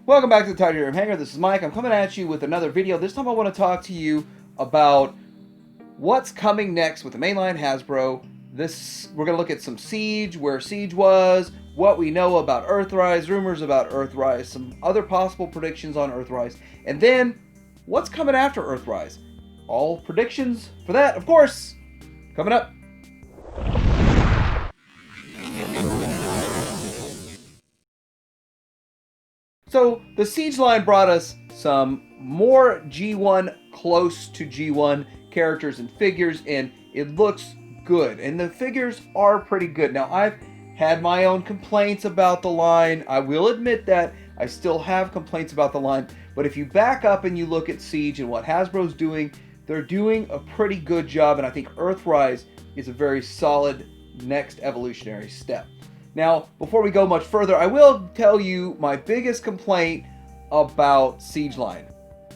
Welcome back to the Titanium Hangar. This is Mike. I'm coming at you with another video. This time I want to talk to you about what's coming next with the mainline Hasbro. We're going to look at some Siege, where Siege was, what we know about Earthrise, rumors about Earthrise, some other possible predictions on Earthrise, and then what's coming after Earthrise. All predictions for that, of course, coming up. So the Siege line brought us some more G1, close to G1 characters and figures, and it looks good. And the figures are pretty good. Now, I've had my own complaints about the line. I will admit that I still have complaints about the line. But if you back up and you look at Siege and what Hasbro's doing, they're doing a pretty good job. And I think Earthrise is a very solid next evolutionary step. Now, before we go much further, I will tell you my biggest complaint about Siege line.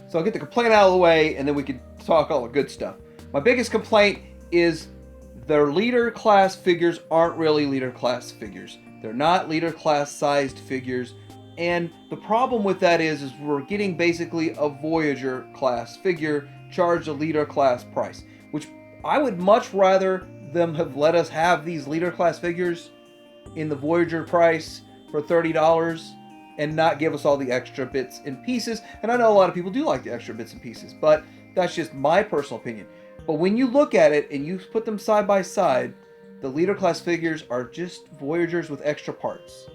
So I'll get the complaint out of the way, and then we can talk all the good stuff. My biggest complaint is their leader class figures aren't really leader class figures. They're not leader class sized figures. And the problem with that is we're getting basically a Voyager class figure charged a leader class price, which I would much rather them have let us have these leader class figures in the Voyager price for $30 and not give us all the extra bits and pieces. And I know a lot of people do like the extra bits and pieces, but that's just my personal opinion. But when you look at it and you put them side by side, the leader class figures are just Voyagers with extra parts.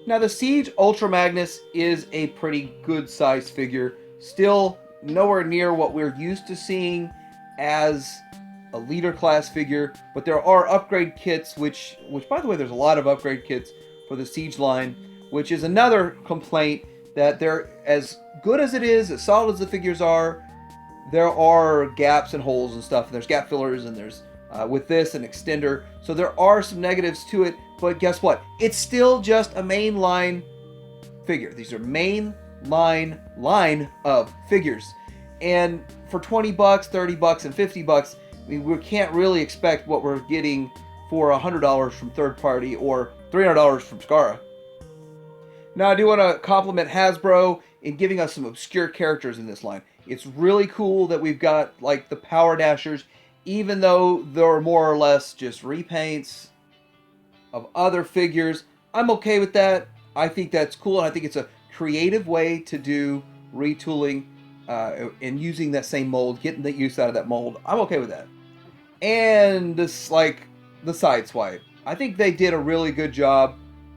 Now the Siege Ultra Magnus is a pretty good sized figure, still nowhere near what we're used to seeing as a leader class figure, but there are upgrade kits, which by the way, there's a lot of upgrade kits for the Siege line, which is another complaint, that they're as good as it is, as solid as the figures are, there are gaps and holes and stuff. There's gap fillers, and there's with this an extender, so there are some negatives to it. But guess what? It's still just a mainline figure. These are mainline line of figures, and for $20, $30, and $50. I mean, we can't really expect what we're getting for $100 from third party or $300 from Skara. Now, I do want to compliment Hasbro in giving us some obscure characters in this line. It's really cool that we've got like the Power Dashers, even though they're more or less just repaints of other figures. I'm okay with that. I think that's cool, and I think it's a creative way to do retooling and using that same mold, getting the use out of that mold. I'm okay with that. And this, like, the side swipe, I think they did a really good job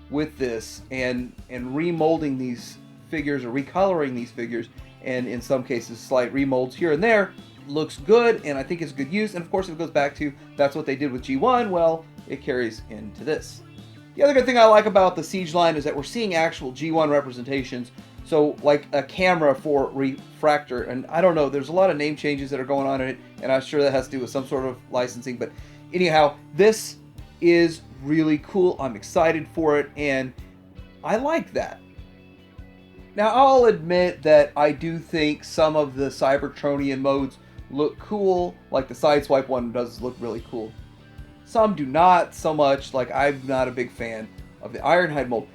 with this and remolding these figures or recoloring these figures, and in some cases slight remolds here and there. Looks good, and I think it's good use. And of course, if it goes back to that's what they did with G1, well, it carries into this. The other good thing I like about the Siege line is that we're seeing actual G1 representations. So like a camera for refractor, and I don't know, there's a lot of name changes that are going on in it, and I'm sure that has to do with some sort of licensing. But anyhow, this is really cool. I'm excited for it, and I like that. Now, I'll admit that I do think some of the Cybertronian modes look cool, like the Sideswipe one does look really cool. Some do not so much, like I'm not a big fan of the Ironhide mold.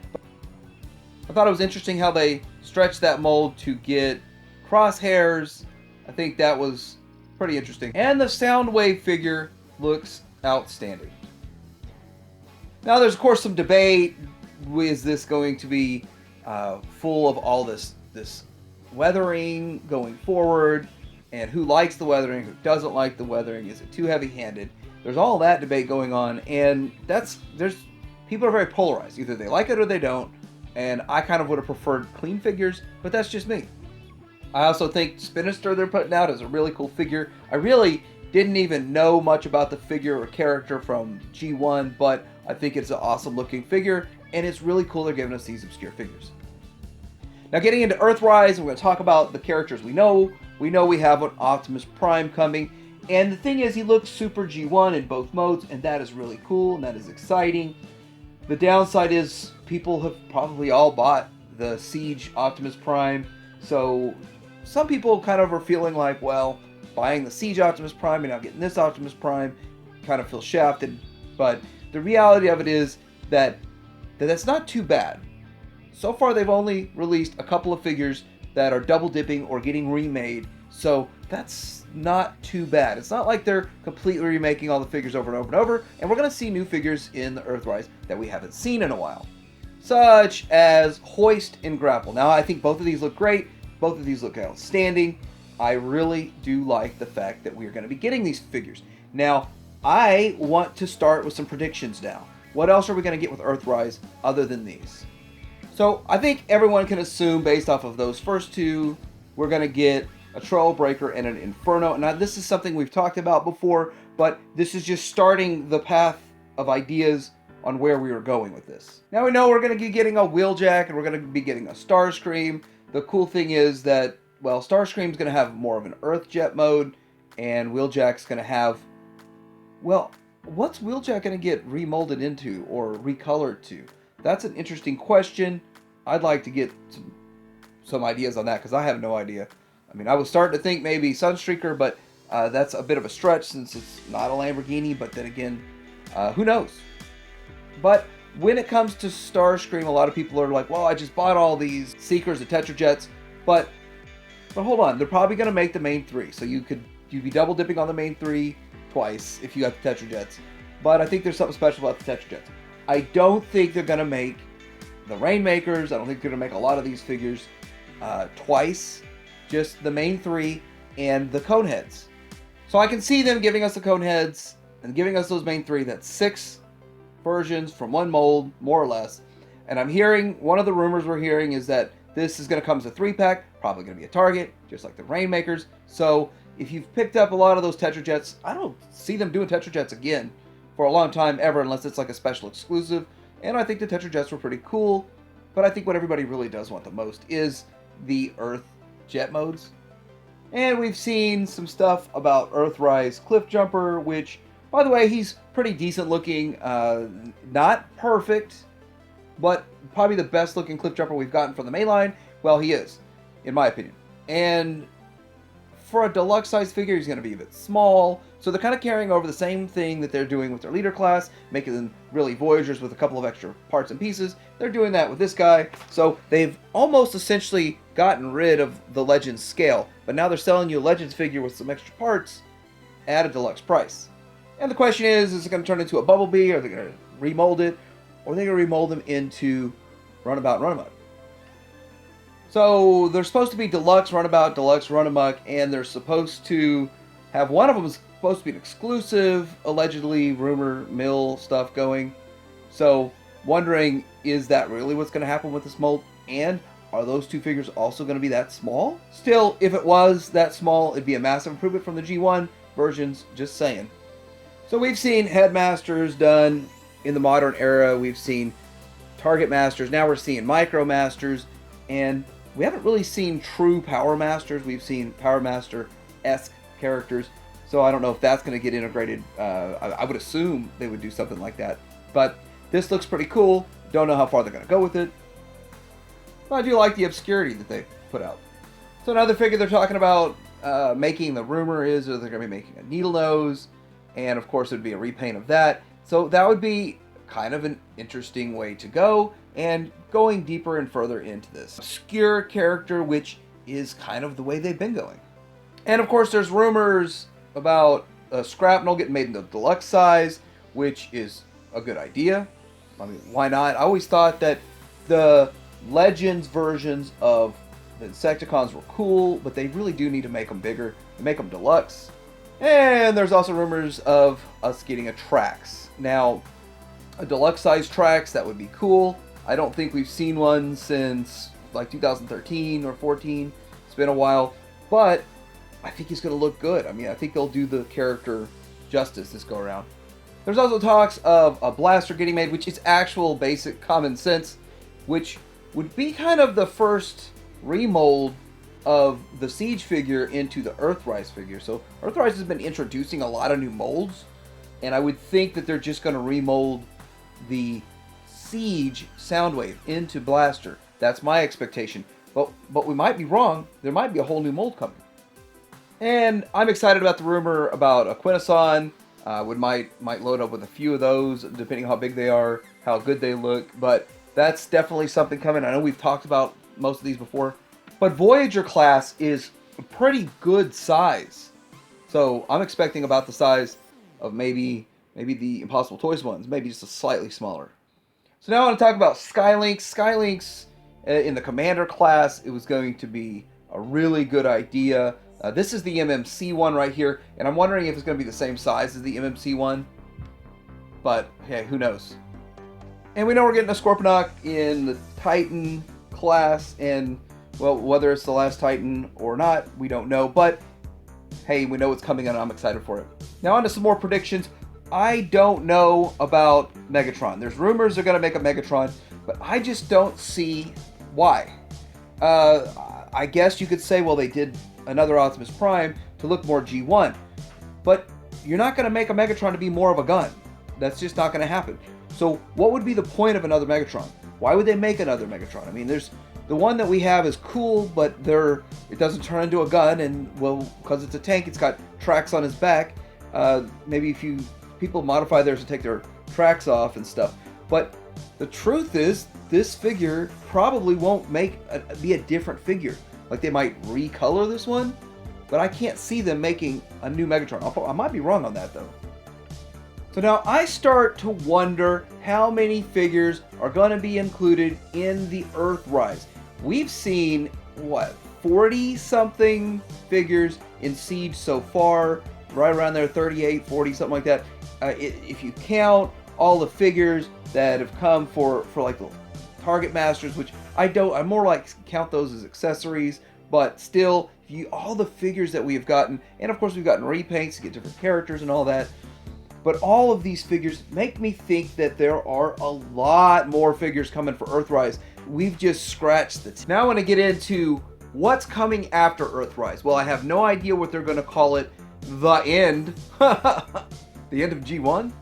I thought it was interesting how they stretched that mold to get crosshairs. I think that was pretty interesting. And the Soundwave figure looks outstanding. Now there's of course some debate. Is this going to be full of all this weathering going forward? And who likes the weathering, who doesn't like the weathering? Is it too heavy-handed? There's all that debate going on, and people are very polarized. Either they like it or they don't. And I kind of would have preferred clean figures, but that's just me. I also think Spinister they're putting out is a really cool figure. I really didn't even know much about the figure or character from G1, but I think it's an awesome looking figure, and it's really cool they're giving us these obscure figures. Now getting into Earthrise, we're going to talk about the characters we know. We know we have an Optimus Prime coming, and the thing is he looks super G1 in both modes, and that is really cool, and that is exciting. The downside is people have probably all bought the Siege Optimus Prime, so some people kind of are feeling like, well, buying the Siege Optimus Prime and now getting this Optimus Prime kind of feels shafted. But the reality of it is that that's not too bad. so far they've only released a couple of figures that are double dipping or getting remade, so that's not too bad. It's not like they're completely remaking all the figures over and over and over, and we're going to see new figures in the Earthrise that we haven't seen in a while, such as Hoist and Grapple. Now, I think both of these look great. Both of these look outstanding. I really do like the fact that we're going to be getting these figures. Now, I want to start with some predictions now. What else are we going to get with Earthrise other than these? So I think everyone can assume, based off of those first two, we're going to get a Trailbreaker and an Inferno. Now, this is something we've talked about before, but this is just starting the path of ideas on where we are going with this. Now, we know we're going to be getting a Wheeljack, and we're going to be getting a Starscream. The cool thing is that, well, Starscream's going to have more of an Earth Jet mode, and Wheeljack's going to have, well, what's Wheeljack going to get remolded into or recolored to? That's an interesting question. I'd like to get some ideas on that, because I have no idea. I mean, I was starting to think maybe Sunstreaker, but that's a bit of a stretch since it's not a Lamborghini. But then again, who knows? But when it comes to Starscream, a lot of people are like, well, I just bought all these Seekers and Tetrajets. But hold on, they're probably going to make the main three. So you'd be double dipping on the main three twice if you got the Tetrajets. But I think there's something special about the Tetrajets. I don't think they're going to make the Rainmakers. I don't think they're going to make a lot of these figures twice. Just the main three and the Coneheads. So I can see them giving us the Coneheads and giving us those main three. That's 6 versions from one mold, more or less. And I'm hearing, one of the rumors we're hearing is that this is going to come as a 3-pack, probably going to be a Target, just like the Rainmakers. So if you've picked up a lot of those Tetrajets, I don't see them doing Tetrajets again for a long time ever, unless it's like a special exclusive. And I think the Tetrajets were pretty cool, but I think what everybody really does want the most is the Earth Jet modes. And we've seen some stuff about Earthrise Cliffjumper, which, by the way, he's pretty decent looking. Not perfect, but probably the best looking Cliffjumper we've gotten from the mainline. Well, he is, in my opinion. And for a deluxe size figure, he's going to be a bit small. So they're kind of carrying over the same thing that they're doing with their leader class, making them really Voyagers with a couple of extra parts and pieces. They're doing that with this guy. So they've almost essentially gotten rid of the Legends scale, but now they're selling you a Legends figure with some extra parts at a deluxe price. And the question is it going to turn into a Bumblebee? Are they going to remold it? Or are they going to remold them into Runabout and Runamuck? So they're supposed to be deluxe Runabout, deluxe Runamuck, and they're supposed to have, one of them is supposed to be an exclusive, allegedly, rumor mill stuff going. So wondering, is that really what's going to happen with this mold? And are those two figures also going to be that small? Still, if it was that small, it'd be a massive improvement from the G1 versions, just saying. So we've seen Headmasters done in the modern era. We've seen Target Masters. Now we're seeing Micro Masters. And we haven't really seen true Power Masters. We've seen Power Master-esque characters. So I don't know if that's going to get integrated. I would assume they would do something like that. But this looks pretty cool. Don't know how far they're going to go with it. But I do like the obscurity that they put out. So another figure they're talking about making, the rumor is that they're going to be making a Needle Nose. And of course it would be a repaint of that. So that would be kind of an interesting way to go. And going deeper and further into this obscure character, which is kind of the way they've been going. And of course there's rumors about Scrapnel getting made into deluxe size, which is a good idea. I mean, why not? I always thought that the Legends versions of the Insecticons were cool, but they really do need to make them bigger and make them deluxe. And there's also rumors of us getting a Trax. Now, a deluxe size Trax, that would be cool. I don't think we've seen one since like 2013 or 14. It's been a while, but I think he's going to look good. I mean, I think they'll do the character justice this go around. There's also talks of a Blaster getting made, which is actual basic common sense, which would be kind of the first remold of the Siege figure into the Earthrise figure. So Earthrise has been introducing a lot of new molds, and I would think that they're just going to remold the Siege Soundwave into Blaster. That's my expectation. But we might be wrong. There might be a whole new mold coming. And I'm excited about the rumor about a Quintesson. Might load up with a few of those, depending on how big they are, how good they look. But That's definitely something coming. I know we've talked about most of these before, but Voyager class is a pretty good size. So I'm expecting about the size of maybe the Impossible Toys ones, maybe just a slightly smaller. So now I want to talk about Skylynx. Skylynx in the Commander class, it was going to be a really good idea. This is the MMC one right here, and I'm wondering if it's going to be the same size as the MMC one. But hey, who knows? And we know we're getting a Scorponok in the Titan class, and well, whether it's the last Titan or not, we don't know. But hey, we know it's coming and I'm excited for it. Now on to some more predictions. I don't know about Megatron. There's rumors they're going to make a Megatron, but I just don't see why. I guess you could say, well, they did another Optimus Prime to look more G1, but you're not going to make a Megatron to be more of a gun. That's just not going to happen. So what would be the point of another Megatron? Why would they make another Megatron? I mean, there's the one that we have is cool, but it doesn't turn into a gun, and well, because it's a tank, it's got tracks on his back. Maybe a few people modify theirs to take their tracks off and stuff. But the truth is, this figure probably won't be a different figure. Like, they might recolor this one, but I can't see them making a new Megatron. I might be wrong on that, though. So now I start to wonder how many figures are going to be included in the Earthrise. We've seen, what, 40-something figures in Siege so far, right around there, 38, 40, something like that. If you count all the figures that have come for like the Target Masters, which I more like count those as accessories, but still, all the figures that we have gotten, and of course we've gotten repaints to get different characters and all that, but all of these figures make me think that there are a lot more figures coming for Earthrise. We've just scratched the tip. Now I want to get into what's coming after Earthrise. Well, I have no idea what they're going to call it. The end. The end of G1?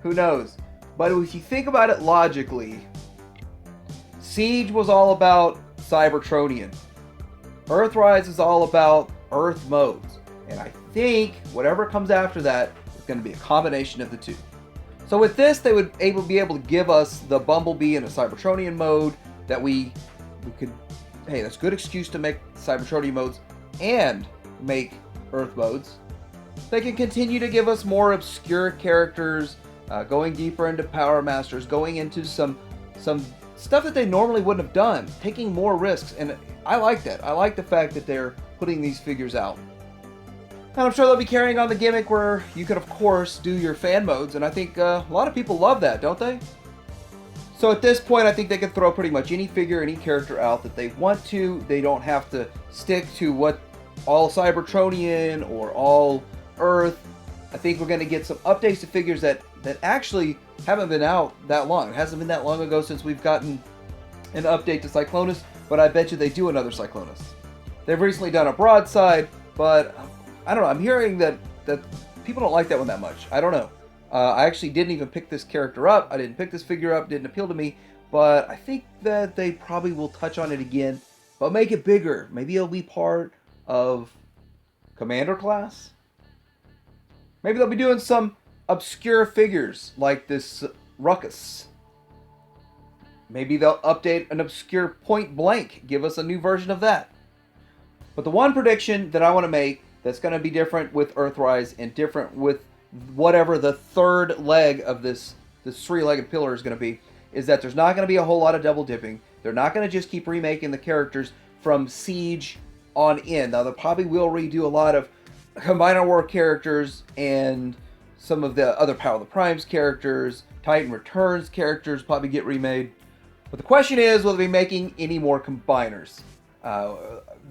Who knows? But if you think about it logically, Siege was all about Cybertronian. Earthrise is all about Earth modes. And I think whatever comes after that is going to be a combination of the two. So with this, they would be able to give us the Bumblebee in a Cybertronian mode that we could, hey, that's a good excuse to make Cybertronian modes and make Earth modes. They can continue to give us more obscure characters, going deeper into Power Masters, going into some stuff that they normally wouldn't have done, taking more risks, and I like that. I like the fact that they're putting these figures out. And I'm sure they'll be carrying on the gimmick where you can, of course, do your fan modes, and I think a lot of people love that, don't they? So at this point, I think they can throw pretty much any figure, any character out that they want to. They don't have to stick to what all Cybertronian or all Earth. I think we're going to get some updates to figures that actually haven't been out that long. It hasn't been that long ago since we've gotten an update to Cyclonus, but I bet you they do another Cyclonus. They've recently done a Broadside, but I don't know. I'm hearing that people don't like that one that much. I don't know. I actually didn't even pick this character up. I didn't pick this figure up. Didn't appeal to me. But I think that they probably will touch on it again, but make it bigger. Maybe it'll be part of Commander class. Maybe they'll be doing some obscure figures like this Ruckus. Maybe they'll update an obscure Point Blank. Give us a new version of that. But the one prediction that I want to make that's going to be different with Earthrise and different with whatever the third leg of this three-legged pillar is going to be is that there's not going to be a whole lot of double dipping. They're not going to just keep remaking the characters from Siege on in. Now, they probably will redo a lot of Combiner War characters and some of the other Power of the Primes characters, Titan Returns characters probably get remade. But the question is, will they be making any more Combiners?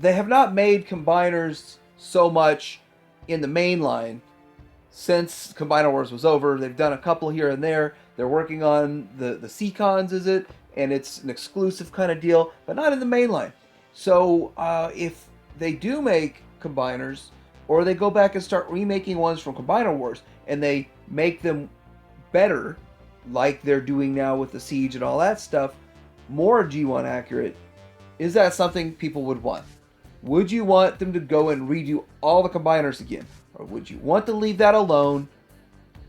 They have not made Combiners so much in the main line since Combiner Wars was over. They've done a couple here and there. They're working on the Seacons, is it? And it's an exclusive kind of deal, but not in the main line. So if they do make Combiners, or they go back and start remaking ones from Combiner Wars, and they make them better, like they're doing now with the Siege and all that stuff, more G1 accurate, is that something people would want? Would you want them to go and redo all the Combiners again? Or would you want to leave that alone?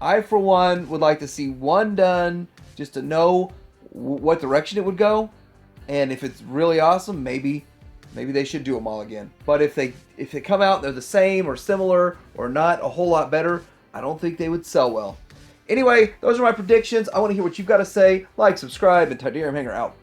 I, for one, would like to see one done, just to know what direction it would go. And if it's really awesome, maybe they should do them all again. But if they come out and they're the same or similar or not a whole lot better, I don't think they would sell well. Anyway, those are my predictions. I want to hear what you've got to say. Like, subscribe, and Tydirium Hanger out.